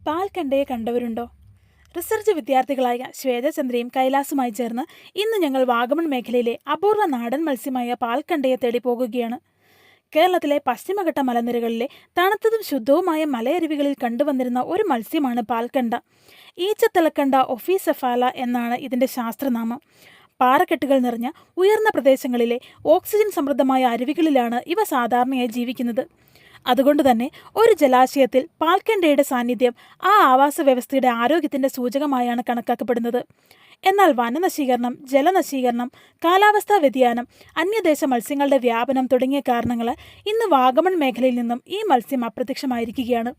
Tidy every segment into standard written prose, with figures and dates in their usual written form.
പാൽക്കണ്ടയെ കണ്ടവരുണ്ടോ? Research വിദ്യാർത്ഥികളായ ശ്വേതചന്ദ്രയും കൈലാസുമായി ചേർന്ന് ഇന്ന് ഞങ്ങൾ വാഗമൺ മേഖലയിലെ അപൂർവ നാടൻ മത്സ്യമായ പാൽക്കണ്ടയെ തേടി പോകുകയാണ്. കേരളത്തിലെ പശ്ചിമഘട്ട മലനിരകളിലെ തണുത്തതും ശുദ്ധവുമായ മലയരുവികളിൽ കണ്ടുവന്നിരുന്ന ഒരു മത്സ്യമാണ് പാൽക്കണ്ട. ഈച്ചത്തലക്കണ്ട ഒഫീസെഫാല എന്നാണ് ഇതിൻ്റെ ശാസ്ത്രനാമം. പാറക്കെട്ടുകൾ നിറഞ്ഞ ഉയർന്ന പ്രദേശങ്ങളിലെ ഓക്സിജൻ സമൃദ്ധമായ അരുവികളിലാണ് ഇവ സാധാരണയായി ജീവിക്കുന്നത്. അതുകൊണ്ട് തന്നെ ഒരു ജലാശയത്തിൽ പാൽക്കണ്ടയുടെ സാന്നിധ്യം ആ ആവാസ വ്യവസ്ഥയുടെ ആരോഗ്യത്തിൻ്റെ സൂചകമായാണ് കണക്കാക്കപ്പെടുന്നത്. എന്നാൽ വനനശീകരണം, ജലനശീകരണം, കാലാവസ്ഥാ വ്യതിയാനം, അന്യദേശ മത്സ്യങ്ങളുടെ വ്യാപനം തുടങ്ങിയ കാരണങ്ങളാൽ ഇന്ന് വാഗമൺ മേഖലയിൽ നിന്നും ഈ മത്സ്യം അപ്രത്യക്ഷമായിരിക്കുകയാണ്.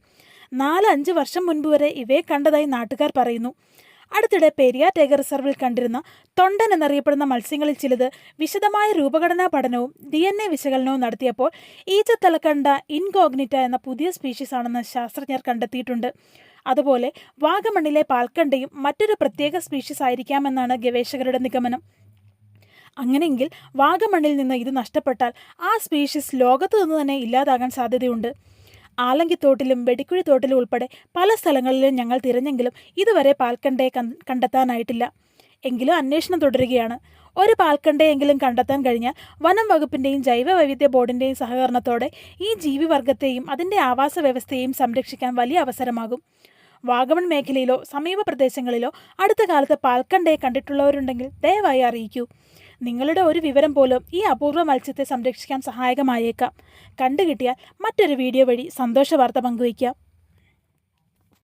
4-5 വർഷം മുൻപ് വരെ ഇവയെ കണ്ടതായി നാട്ടുകാർ പറയുന്നു. അടുത്തിടെ പെരിയാർ ടൈഗർ റിസർവിൽ കണ്ടിരുന്ന തൊണ്ടൻ എന്നറിയപ്പെടുന്ന മത്സ്യങ്ങളിൽ ചിലത് വിശദമായ രൂപഘടനാ പഠനവും DNA വിശകലനവും നടത്തിയപ്പോൾ ഈച്ചത്തലക്കണ്ട ഇൻകോഗ്നിറ്റ എന്ന പുതിയ സ്പീഷീസ് ആണെന്ന് ശാസ്ത്രജ്ഞർ കണ്ടെത്തിയിട്ടുണ്ട്. അതുപോലെ വാഗമണ്ണിലെ പാൽക്കണ്ടയും മറ്റൊരു പ്രത്യേക സ്പീഷീസ് ആയിരിക്കാമെന്നാണ് ഗവേഷകരുടെ നിഗമനം. അങ്ങനെയെങ്കിൽ വാഗമണ്ണിൽ നിന്ന് ഇത് നഷ്ടപ്പെട്ടാൽ ആ സ്പീഷീസ് ലോകത്തു നിന്ന് തന്നെ ഇല്ലാതാകാൻ സാധ്യതയുണ്ട്. ആലങ്കിത്തോട്ടിലും വെടിക്കുഴിത്തോട്ടിലും ഉൾപ്പെടെ പല സ്ഥലങ്ങളിലും ഞങ്ങൾ തിരഞ്ഞെങ്കിലും ഇതുവരെ പാൽക്കണ്ടയെ കണ്ടെത്താനായിട്ടില്ല. എങ്കിലും അന്വേഷണം തുടരുകയാണ്. ഒരു പാൽക്കണ്ടയെങ്കിലും കണ്ടെത്താൻ കഴിഞ്ഞാൽ വനം വകുപ്പിൻ്റെയും ജൈവ വൈവിധ്യ ബോർഡിൻ്റെയും സഹകരണത്തോടെ ഈ ജീവിവർഗത്തെയും അതിൻ്റെ ആവാസ വ്യവസ്ഥയെയും സംരക്ഷിക്കാൻ വലിയ അവസരമാകും. വാഗമൺ മേഖലയിലോ സമീപ പ്രദേശങ്ങളിലോ അടുത്ത കാലത്ത് പാൽക്കണ്ടയെ കണ്ടിട്ടുള്ളവരുണ്ടെങ്കിൽ ദയവായി അറിയിക്കൂ. നിങ്ങളുടെ ഒരു വിവരം പോലും ഈ അപൂർവ മത്സ്യത്തെ സംരക്ഷിക്കാൻ സഹായകമായേക്കാം. കണ്ടുകിട്ടിയാൽ മറ്റൊരു വീഡിയോ വഴി സന്തോഷ വാർത്ത പങ്കുവയ്ക്കാം.